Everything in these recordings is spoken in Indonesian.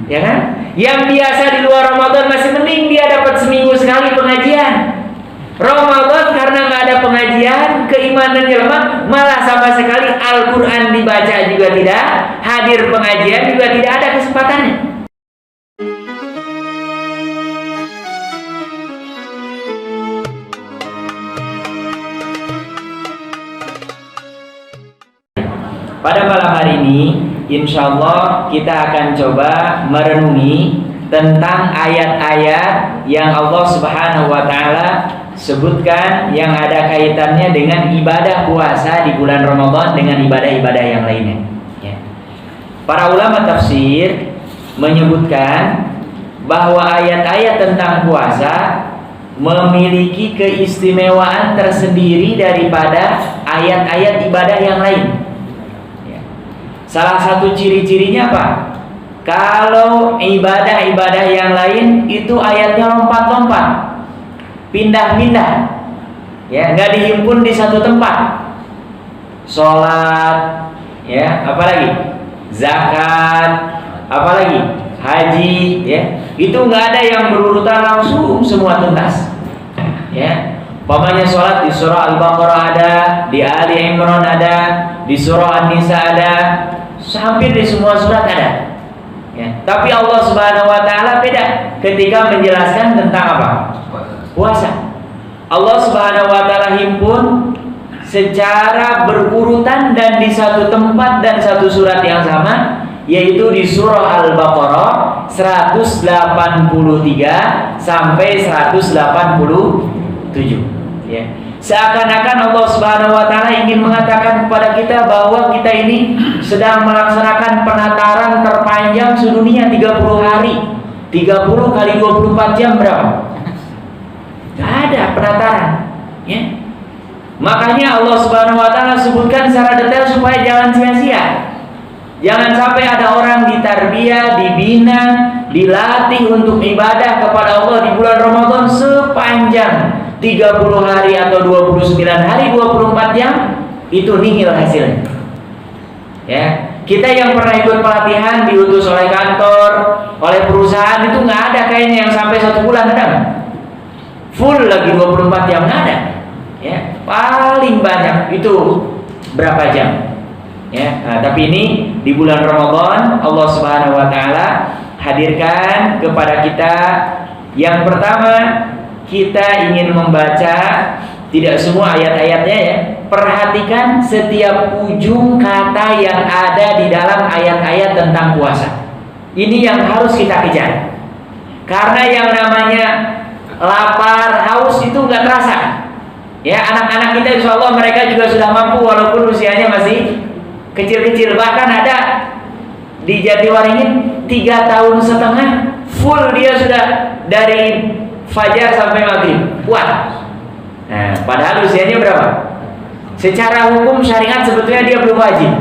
Ya kan? Yang biasa di luar Ramadan masih mending dia dapat seminggu sekali pengajian. Ramadan karena nggak ada pengajian, keimanannya lemah, malah sama sekali Al-Quran dibaca juga tidak, hadir pengajian juga tidak ada kesempatannya. Pada malam hari ini, insya Allah kita akan coba merenungi tentang ayat-ayat yang Allah Subhanahu wa Ta'ala sebutkan yang ada kaitannya dengan ibadah puasa di bulan Ramadan dengan ibadah-ibadah yang lainnya. Ya. Para ulama tafsir menyebutkan bahwa ayat-ayat tentang puasa memiliki keistimewaan tersendiri daripada ayat-ayat ibadah yang lain. Ya. Salah satu ciri-cirinya apa? Kalau ibadah-ibadah yang lain itu ayatnya lompat-lompat, pindah-pindah, ya, nggak dihimpun di satu tempat. Sholat, ya, apalagi zakat, apalagi haji, ya, itu nggak ada yang berurutan langsung semua tuntas. Ya, umpamanya sholat di surah Al-Baqarah ada, di Ali Imran ada, di surah An-Nisa ada, hampir di semua surat ada. Ya, tapi Allah Subhanahu wa Ta'ala beda ketika menjelaskan tentang apa? Puasa. Allah Subhanahu wa Ta'ala himpun secara berurutan dan di satu tempat dan satu surat yang sama, yaitu di surah Al-Baqarah 183 sampai 187. Ya. Seakan-akan Allah Subhanahu wa Ta'ala ingin mengatakan kepada kita bahwa kita ini sedang melaksanakan penataran terpanjang sedunia 30 hari. 30 kali 24 jam berapa? Gak ada penataran, ya. Makanya Allah Subhanahu wa Ta'ala sebutkan secara detail supaya jangan sia-sia. Jangan sampai ada orang ditarbiyah, dibina, dilatih untuk ibadah kepada Allah di bulan Ramadan sepanjang 30 hari atau 29 hari 24 jam itu nihil hasilnya. Ya, kita yang pernah ikut pelatihan diutus oleh kantor, oleh perusahaan itu nggak ada kayaknya yang sampai 1 bulan ada nggak? Full lagi 24 jam nggak ada. Ya, paling banyak itu berapa jam? Ya, nah, tapi ini di bulan Ramadan Allah Subhanahu wa Ta'ala hadirkan kepada kita yang pertama. Kita ingin membaca tidak semua ayat-ayatnya, ya. Perhatikan setiap ujung kata yang ada di dalam ayat-ayat tentang puasa. Ini yang harus kita kejar. Karena yang namanya lapar, haus itu nggak terasa. Ya, anak-anak kita insya Allah mereka juga sudah mampu walaupun usianya masih kecil-kecil. Bahkan ada di Jatiwaringin 3,5 tahun full dia sudah dari fajar sampai maghrib kuat. Nah, padahal usianya berapa? Secara hukum syariat sebetulnya dia belum wajib.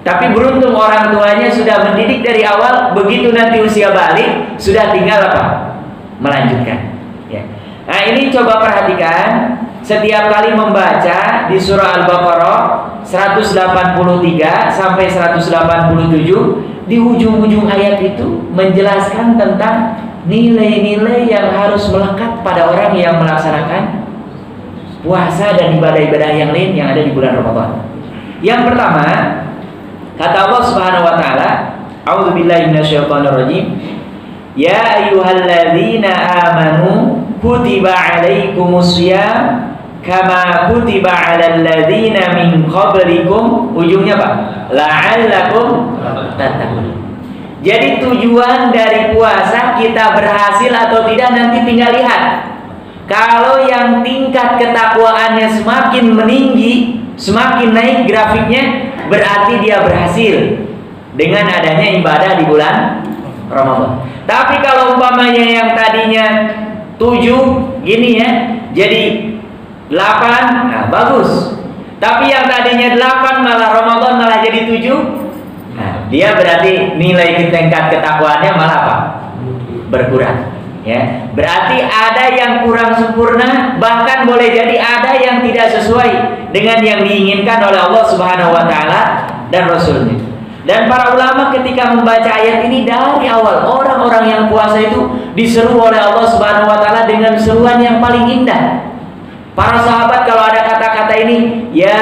Tapi beruntung orang tuanya sudah mendidik dari awal, begitu nanti usia balik sudah tinggal apa? Melanjutkan. Ya. Nah, ini coba perhatikan setiap kali membaca di surah Al-Baqarah 183 sampai 187 di ujung-ujung ayat itu menjelaskan tentang nilai-nilai yang harus melekat pada orang yang melaksanakan puasa dan ibadah-ibadah yang lain yang ada di bulan Ramadan. Yang pertama, kata Allah Subhanahu wa Ta'ala, A'udzubillahi minasyaitonirrajim, ya ayyuhalladzina amanu kutiba 'alaikumussyam kama kutiba 'alal ladzina min qablikum. Ujungnya apa? La'allakum tattaqun. Jadi tujuan dari puasa kita berhasil atau tidak nanti tinggal lihat. Kalau yang tingkat ketakwaannya semakin meninggi, semakin naik grafiknya, berarti dia berhasil dengan adanya ibadah di bulan Ramadan. Tapi kalau umpamanya yang tadinya 7 gini ya, jadi 8, nah bagus. Tapi yang tadinya 8 malah Ramadan malah jadi 7, nah, dia berarti nilai tingkat ketakwaannya malah apa? Berkurang. Ya, berarti ada yang kurang sempurna, bahkan boleh jadi ada yang tidak sesuai dengan yang diinginkan oleh Allah Subhanahu wa Ta'ala dan Rasulnya. Dan para ulama ketika membaca ayat ini dari awal, orang-orang yang puasa itu diseru oleh Allah Subhanahu wa taala dengan seruan yang paling indah. Para sahabat kalau ada kata-kata ini, ya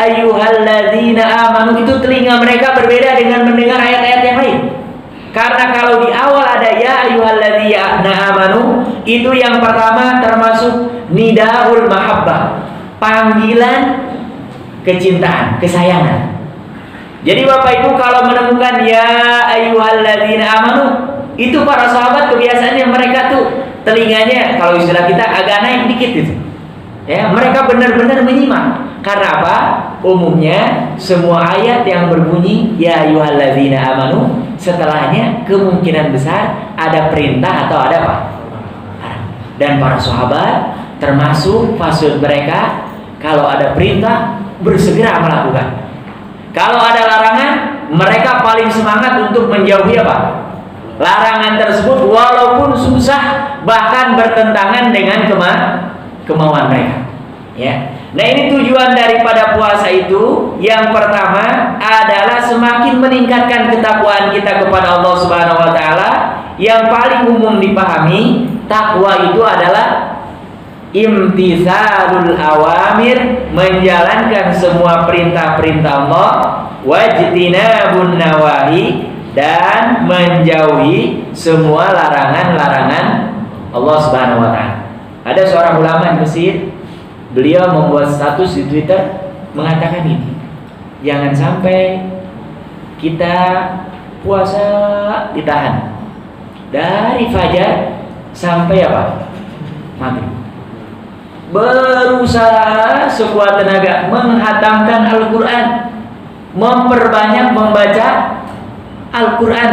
ayyuhalladzina amanu, itu telinga mereka berbeda dengan mendengar ayat-ayat yang lain. Karena kalau di awal ada ya ayyuhalladzina amanu, itu yang pertama termasuk nidaul mahabbah, panggilan kecintaan, kesayangan. Jadi Bapak Ibu kalau menemukan ya ayyuhalladzina amanu, itu para sahabat kebiasaannya mereka tuh telinganya kalau istilah kita agak naik dikit gitu. Ya, mereka benar-benar menyimak. Karena apa? Umumnya semua ayat yang berbunyi ya ayyuhalladzina amanu, setelahnya kemungkinan besar ada perintah atau ada apa? Dan para sahabat termasuk fasud mereka, kalau ada perintah bersegera melakukan. Kalau ada larangan, mereka paling semangat untuk menjauhi apa? Larangan tersebut walaupun susah, bahkan bertentangan dengan kemauan mereka. Ya. Nah, ini tujuan daripada puasa itu. Yang pertama adalah semakin meningkatkan ketakwaan kita kepada Allah Subhanahu wa taala. Yang paling umum dipahami, takwa itu adalah imtithalul awamir, menjalankan semua perintah-perintah Allah, wajtinabun nawahi, dan menjauhi semua larangan-larangan Allah Subhanahu wa taala. Ada seorang ulama di Mesir, beliau membuat status di Twitter mengatakan ini, jangan sampai kita puasa ditahan dari fajar sampai apa? Maghrib. Berusaha sekuat tenaga menghatamkan Al-Quran, memperbanyak membaca Al-Quran.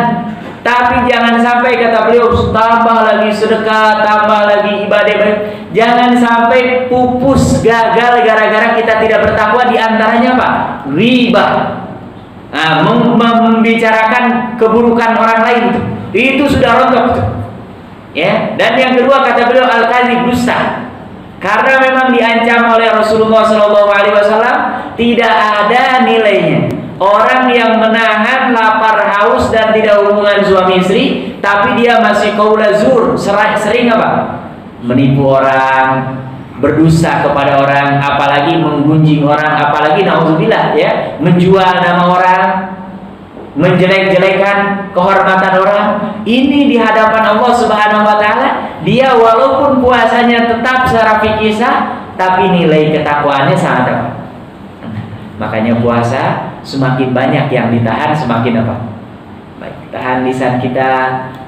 Tapi jangan sampai, kata beliau, tambah lagi sedekah, tambah lagi ibadah. Jangan sampai pupus, gagal gara-gara kita tidak bertakwa. Di antaranya apa? Riba. Nah, membicarakan keburukan orang lain itu sudah rontok. Ya. Dan yang kedua, kata beliau, al-kadzib, dusta. Karena memang diancam oleh Rasulullah SAW, tidak ada nilainya orang yang menahan lapar haus dan tidak hubungan suami istri, tapi dia masih qaula zur, sering apa? Menipu orang, berdusta kepada orang, apalagi menggunjing orang, apalagi naudzubillah ya, menjual nama orang, menjelek-jelekan kehormatan orang. Ini di hadapan Allah Subhanahu wa taala, dia walaupun puasanya tetap secara fikih sah, tapi nilai ketakwaannya sangat apa? Makanya puasa semakin banyak yang ditahan, semakin apa? Baik, tahan lisan kita,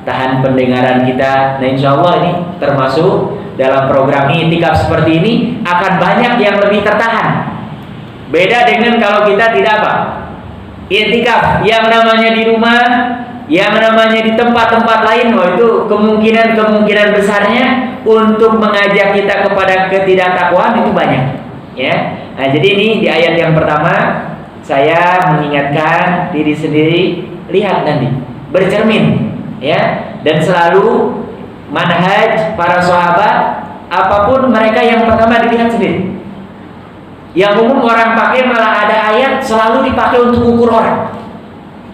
tahan pendengaran kita. Nah, insya Allah ini termasuk dalam program i'tikaf seperti ini akan banyak yang lebih tertahan. Beda dengan kalau kita tidak apa? I'tikaf yang namanya di rumah, yang namanya di tempat-tempat lain, itu kemungkinan besarnya untuk mengajak kita kepada ketidaktakwaan itu banyak. Ya. Nah, jadi ini di ayat yang pertama saya mengingatkan diri sendiri, lihat nanti, bercermin, ya, dan selalu manhaj para sahabat, apapun mereka yang pertama dilihat sendiri. Yang umum orang pakai malah ada ayat selalu dipakai untuk ukur orang.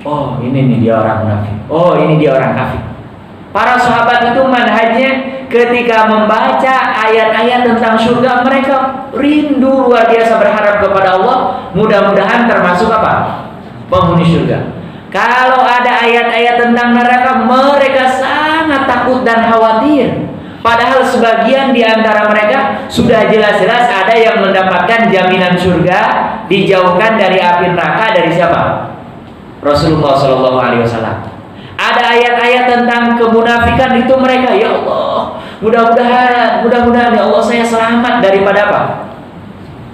Oh, ini nih dia orang munafik. Oh, ini dia orang kafir. Para sahabat itu manhajnya ketika membaca ayat-ayat tentang surga, mereka rindu luar biasa berharap kepada Allah, mudah-mudahan termasuk apa? Penghuni surga. Kalau ada ayat-ayat tentang neraka, mereka sangat takut dan khawatir. Padahal sebagian di antara mereka sudah jelas-jelas ada yang mendapatkan jaminan surga, dijauhkan dari api neraka dari siapa? Rasulullah SAW. Ada ayat-ayat tentang kemunafikan, itu mereka, ya Allah, mudah-mudahan ya Allah saya selamat daripada apa?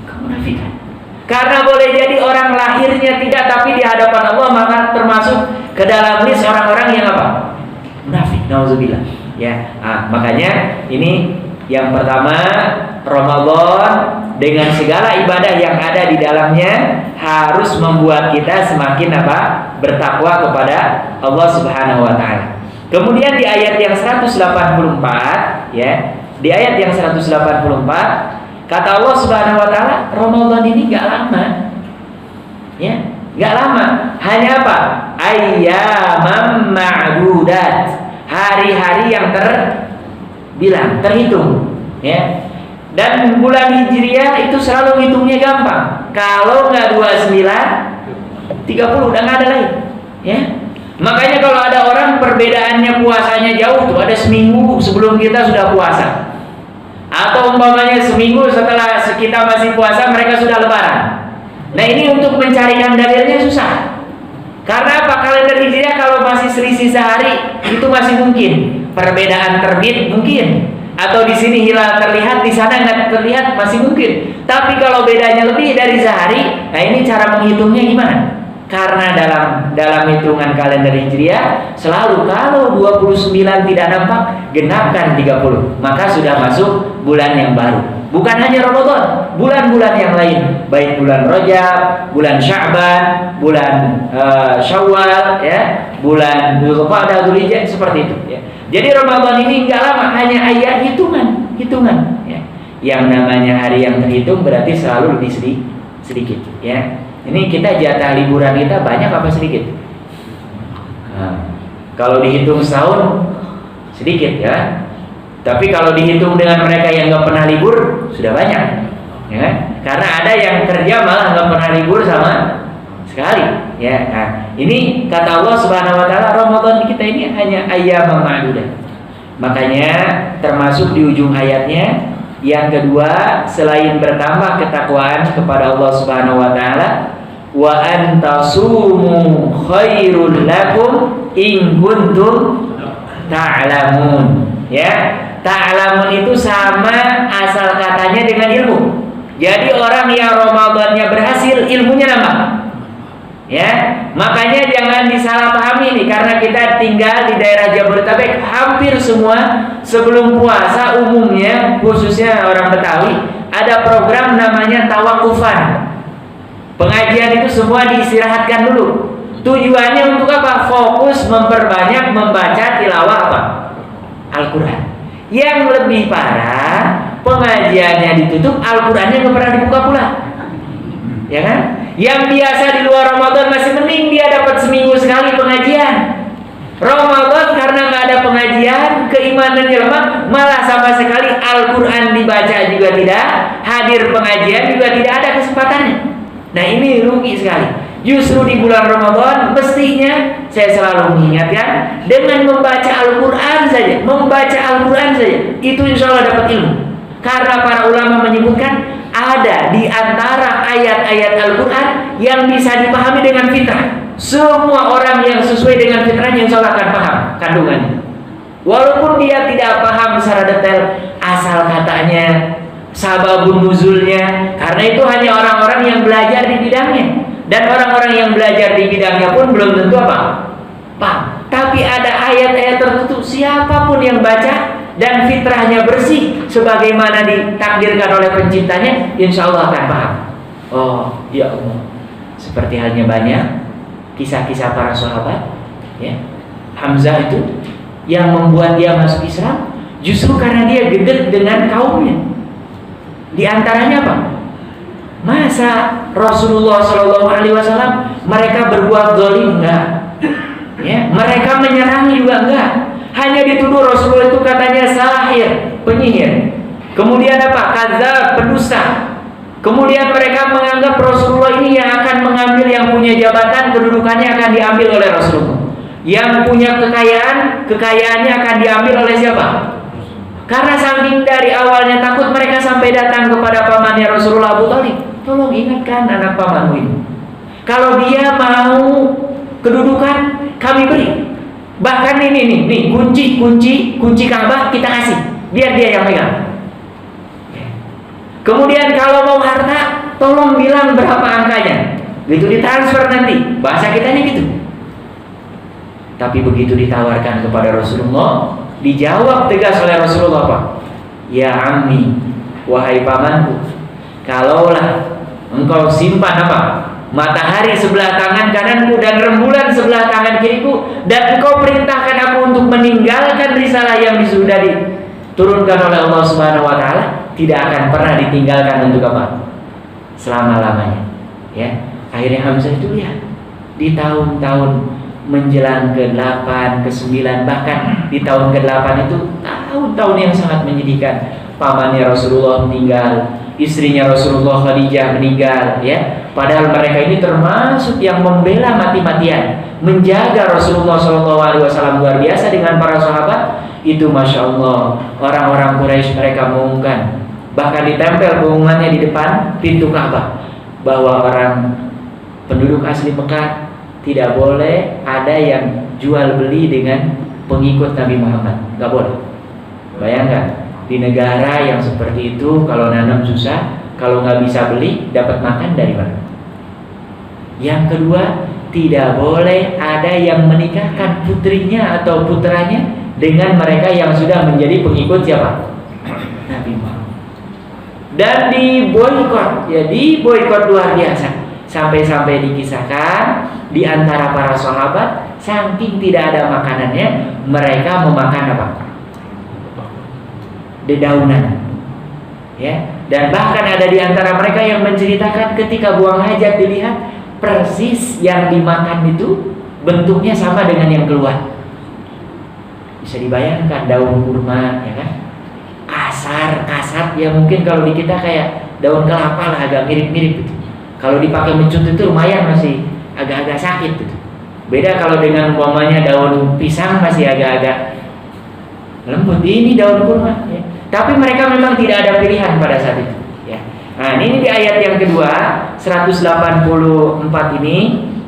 Kemunafikan. Karena boleh jadi orang lahirnya tidak, tapi di hadapan Allah maka termasuk ke dalam list orang-orang yang apa? Munafik. Nauzubillah. Ya, makanya ini yang pertama, Ramadan dengan segala ibadah yang ada di dalamnya harus membuat kita semakin apa? Bertakwa kepada Allah Subhanahu wa taala. Kemudian di ayat yang 184, ya, di ayat yang 184 kata Allah Subhanahu wa taala, Ramadan ini enggak lama. Ya, Nggak lama, hanya apa? Ayyamam ma'dudat, hari-hari yang terbilang, terhitung, ya. Dan bulan Hijriah itu selalu hitungnya gampang. Kalau nggak 29, 30, udah nggak ada lain, ya. Makanya kalau ada orang perbedaannya puasanya jauh tuh, ada seminggu sebelum kita sudah puasa, atau umpamanya seminggu setelah kita masih puasa mereka sudah lebaran. Nah ini untuk mencarikan dalilnya susah. Karena apa? Kalender Hijriah kalau masih selisih sehari itu masih mungkin. Perbedaan terbit mungkin. Atau di sini hilal terlihat, di sana nggak terlihat, masih mungkin. Tapi kalau bedanya lebih dari sehari, nah ini cara menghitungnya gimana? Karena dalam hitungan kalender Hijriah selalu kalau 29 tidak nampak, genapkan 30, maka sudah masuk bulan yang baru. Bukan hanya Ramadan, bulan-bulan yang lain, baik bulan Rajab, bulan Sya'ban, bulan Syawal, ya, bulan Dzulqa'dah, Dzulhijjah, seperti itu. Ya. Jadi Ramadan ini nggak lama, hanya ayat hitungan. Ya. Yang namanya hari yang terhitung berarti selalu lebih sedikit. Ya. Ini kita jatah liburan kita banyak apa sedikit? Nah, kalau dihitung setahun sedikit, ya. Tapi kalau dihitung dengan mereka yang nggak pernah libur sudah banyak, ya. Karena ada yang kerja malah nggak pernah libur sama sekali, ya. Nah, ini kata Allah Subhanahu Wa Taala, Ramadan kita ini hanya ayyam ma'dudah. Makanya termasuk di ujung ayatnya yang kedua, selain bertambah ketakwaan kepada Allah Subhanahu Wa Taala, wa antasumu khairul lakum in kuntum ta'lamun, ya. Ta'lamun itu sama asal katanya dengan ilmu. Jadi orang yang Ramadannya berhasil, ilmunya nambah. Ya, makanya jangan disalahpahami nih, karena kita tinggal di daerah Jabodetabek, hampir semua sebelum puasa umumnya, khususnya orang Betawi, ada program namanya tawakufan. Pengajian itu semua diistirahatkan dulu. Tujuannya untuk apa? Fokus memperbanyak membaca tilawah apa? Al-Quran. Yang lebih parah, pengajiannya ditutup, Al-Qurannya nggak pernah dibuka pula, ya kan? Yang biasa di luar Ramadan masih mending dia dapat seminggu sekali pengajian. Ramadan karena nggak ada pengajian, keimanannya lemah, malah sama sekali Al-Quran dibaca juga tidak, hadir pengajian juga tidak ada kesempatannya. Nah ini rugi sekali. Justru di bulan Ramadan mestinya saya selalu mengingatkan, dengan membaca Al-Quran saja, itu insya Allah dapat ilmu. Karena para ulama menyebutkan ada di antara ayat-ayat Al-Quran yang bisa dipahami dengan fitrah. Semua orang yang sesuai dengan fitrahnya insya Allah akan paham kandungannya. Walaupun dia tidak paham secara detail asal katanya, sababun nuzulnya, karena itu hanya orang-orang yang belajar di bidangnya. Dan orang-orang yang belajar di bidangnya pun belum tentu apa? Paham. Tapi ada ayat-ayat tertentu, siapapun yang baca dan fitrahnya bersih sebagaimana ditakdirkan oleh penciptanya, insya Allah akan paham. Oh ya Allah, seperti halnya banyak kisah-kisah para sahabat, ya. Hamzah itu yang membuat dia masuk Islam justru karena dia gedek dengan kaumnya. Di antaranya apa? Masa Rasulullah SAW mereka berbuat zalim? Enggak, ya. Mereka menyerang juga enggak. Hanya dituduh Rasulullah itu katanya sahir, penyihir. Kemudian apa? Kadzdzab, pendusta. Kemudian mereka menganggap Rasulullah ini yang akan mengambil, yang punya jabatan, kedudukannya akan diambil oleh Rasulullah. Yang punya kekayaan, kekayaannya akan diambil oleh siapa? Karena saking dari awalnya takut, mereka sampai datang kepada pamannya Rasulullah, Abu Thalib. Tolong ingatkan anak pamanmu ini. Kalau dia mau kedudukan, kami beri. Bahkan ini nih kunci Ka'bah kita kasih, biar dia yang pegang. Kemudian kalau mau harta, tolong bilang berapa angkanya, gitu ditransfer nanti. Bahasa kitanya gitu. Tapi begitu ditawarkan kepada Rasulullah, dijawab tegas oleh Rasulullah apa? Ya ammi, wahai pamanku, kalaulah engkau simpan apa? Matahari sebelah tangan kananku dan rembulan sebelah tangan kiriku, dan engkau perintahkan aku untuk meninggalkan risalah yang sudah diturunkan oleh Allah Subhanahu Wa Taala, tidak akan pernah ditinggalkan untuk apa? Selama-lamanya. Ya, akhirnya Hamzah itu lihat, di tahun-tahun menjelang ke-8, ke-9, bahkan di tahun ke-8 itu tahun-tahun yang sangat menyedihkan. Pamannya Rasulullah meninggal, istrinya Rasulullah Khadijah meninggal, ya. Padahal mereka ini termasuk yang membela mati-matian, menjaga Rasulullah SAW luar biasa dengan para sahabat. Itu masya Allah, orang-orang Quraisy mereka mengumumkan, bahkan ditempel pengumumannya di depan pintu Ka'bah, bahwa orang penduduk asli Mekah tidak boleh ada yang jual beli dengan pengikut Nabi Muhammad, nggak boleh. Bayangkan, di negara yang seperti itu kalau nanam susah, kalau nggak bisa beli, dapat makan dari mana? Yang kedua, tidak boleh ada yang menikahkan putrinya atau putranya dengan mereka yang sudah menjadi pengikut siapa? Nabi Muhammad. Dan diboikot, ya diboikot luar biasa. Sampai-sampai dikisahkan di antara para sahabat, saking tidak ada makanannya, mereka memakan apa? Dedaunan. Ya, dan bahkan ada di antara mereka yang menceritakan ketika buang hajat dilihat persis yang dimakan itu bentuknya sama dengan yang keluar. Bisa dibayangkan daun kurma, ya kan? Kasar, ya mungkin kalau di kita kayak daun kelapa lah, agak mirip-mirip gitu. Kalau dipakai mencut itu lumayan masih agak-agak sakit gitu. Beda kalau dengan umpamanya daun pisang masih agak-agak lembut. Ini daun kurma, ya. Tapi mereka memang tidak ada pilihan pada saat itu, ya. Nah, ini di ayat yang kedua 184 ini.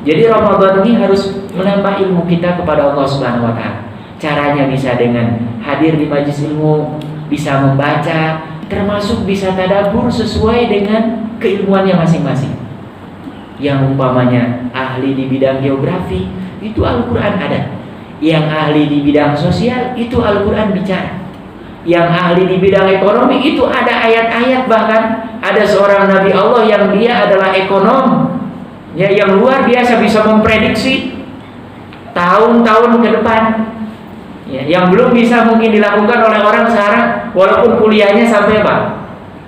Jadi Ramadan ini harus menambah ilmu kita kepada Allah Subhanahu wa taala. Caranya bisa dengan hadir di majelis ilmu, bisa membaca, termasuk bisa tadabbur sesuai dengan keilmuannya masing-masing. Yang umpamanya ahli di bidang geografi, itu Al-Quran ada. Yang ahli di bidang sosial, itu Al-Quran bicara. Yang ahli di bidang ekonomi, itu ada ayat-ayat. Bahkan ada seorang Nabi Allah yang dia adalah ekonom, ya, yang luar biasa bisa memprediksi tahun-tahun ke depan, ya, yang belum bisa mungkin dilakukan oleh orang sekarang, walaupun kuliahnya sampai apa?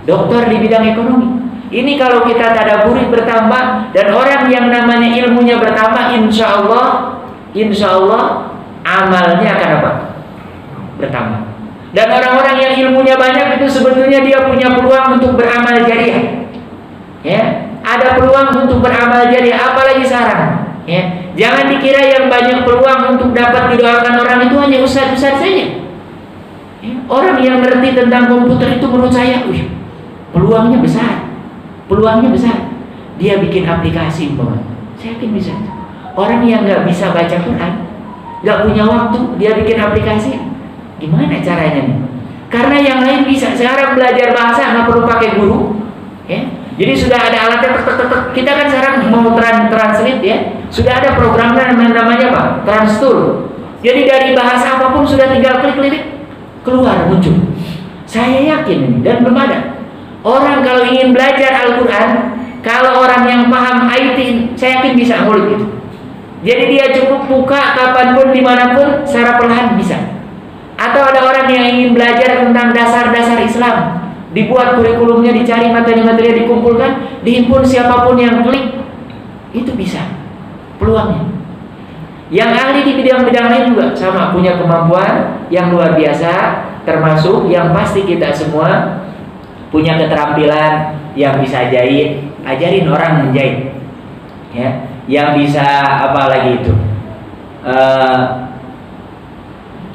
Doktor di bidang ekonomi. Ini kalau kita tadabburi bertambah, dan orang yang namanya ilmunya bertambah, insya Allah amalnya akan apa? Bertambah. Dan orang-orang yang ilmunya banyak itu sebetulnya dia punya peluang untuk beramal jariah. Ya, ada peluang untuk beramal jariah, apalagi sekarang. Ya, jangan dikira yang banyak peluang untuk dapat didoakan orang itu hanya ustaz-ustaz saja. Ya, orang yang ngerti tentang komputer itu menurut saya, peluangnya besar. Peluangnya besar. Dia bikin aplikasi, saya yakin bisa. Orang yang nggak bisa baca Quran, nggak punya waktu, dia bikin aplikasi. Gimana caranya nih? Karena yang lain bisa. Sekarang belajar bahasa nggak perlu pakai guru, ya. Jadi sudah ada alatnya. Kita kan sekarang mau translate, ya. Sudah ada programnya namanya apa? Transtool. Jadi dari bahasa apapun sudah tinggal klik keluar muncul. Saya yakin ini, dan belum ada. Orang kalau ingin belajar Al-Quran, kalau orang yang paham IT, saya yakin bisa ngulik itu. Jadi dia cukup buka kapanpun, dimanapun, secara perlahan bisa. Atau ada orang yang ingin belajar tentang dasar-dasar Islam, dibuat kurikulumnya, dicari materi-materi, dikumpulkan, dihimpun, siapapun yang klik, itu bisa. Peluangnya. Yang ahli di bidang-bidang lain juga sama, punya kemampuan yang luar biasa, termasuk yang pasti kita semua punya keterampilan yang bisa jahit, ajarin orang menjahit, ya. Yang bisa apa lagi itu,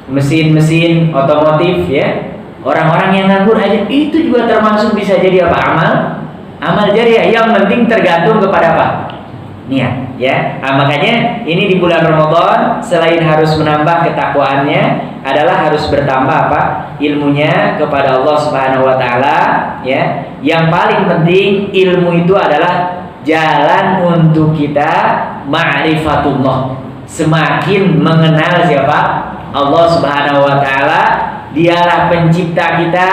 mesin-mesin otomotif, ya. Orang-orang yang nganggur aja itu juga termasuk bisa jadi apa? Amal jariah. Yang penting tergantung kepada apa? Niat, ya. Nah, makanya ini di bulan Ramadan selain harus menambah ketakwaannya, adalah harus bertambah apa? Ilmunya kepada Allah Subhanahu wa taala, ya. Yang paling penting ilmu itu adalah jalan untuk kita ma'rifatullah. Semakin mengenal siapa? Allah Subhanahu wa taala. Dialah pencipta kita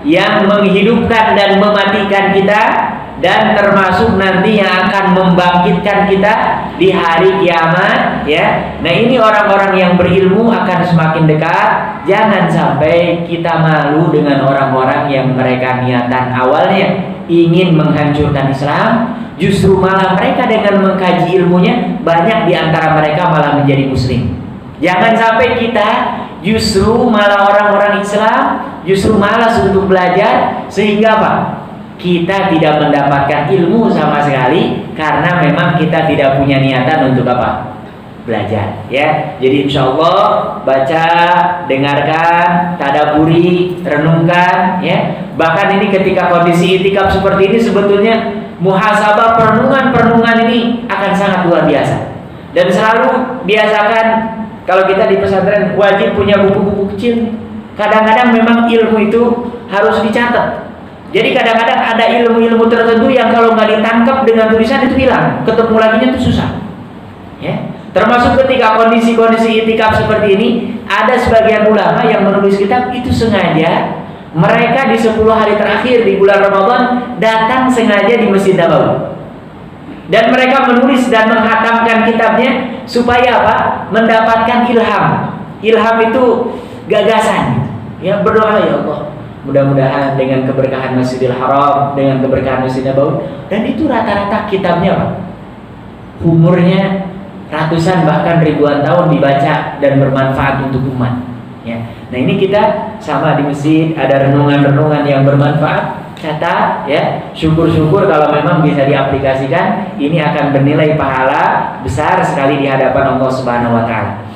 yang menghidupkan dan mematikan kita, dan termasuk nanti yang akan membangkitkan kita di hari kiamat, ya. Nah, ini orang-orang yang berilmu akan semakin dekat. Jangan sampai kita malu dengan orang-orang yang mereka niatan awalnya ingin menghancurkan Islam, Justru malah mereka dengan mengkaji ilmunya, banyak di antara mereka malah menjadi muslim. Jangan sampai kita justru malah orang-orang Islam justru malas untuk belajar, sehingga apa? Kita tidak mendapatkan ilmu sama sekali karena memang kita tidak punya niatan untuk apa? Belajar, ya. Jadi insya Allah baca, dengarkan, tadaburi, renungkan, ya. Bahkan ini ketika kondisi itikaf seperti ini, sebetulnya muhasabah perenungan ini akan sangat luar biasa. Dan selalu biasakan, kalau kita di pesantren wajib punya buku-buku kecil. Kadang-kadang memang ilmu itu harus dicatat. Jadi kadang-kadang ada ilmu-ilmu tertentu yang kalau nggak ditangkap dengan tulisan itu hilang, ketemu laginya itu susah, ya. Termasuk ketika kondisi-kondisi itikaf seperti ini, ada sebagian ulama yang menulis kitab itu sengaja, mereka di 10 hari terakhir di bulan Ramadan datang sengaja di Masjid Nabawi. Dan mereka menulis dan menghatamkan kitabnya supaya apa? Mendapatkan ilham. Ilham itu gagasan. Ya, berdoa, ya Allah, mudah-mudahan dengan keberkahan Masjidil Haram, dengan keberkahan Masjid Nabawi. Dan itu rata-rata kitabnya Pak, umurnya ratusan bahkan ribuan tahun dibaca dan bermanfaat untuk umat, ya. Nah ini kita sama di masjid ada renungan-renungan yang bermanfaat, catat, ya. Syukur-syukur kalau memang bisa diaplikasikan, ini akan bernilai pahala besar sekali di hadapan Allah Subhanahu wa taala.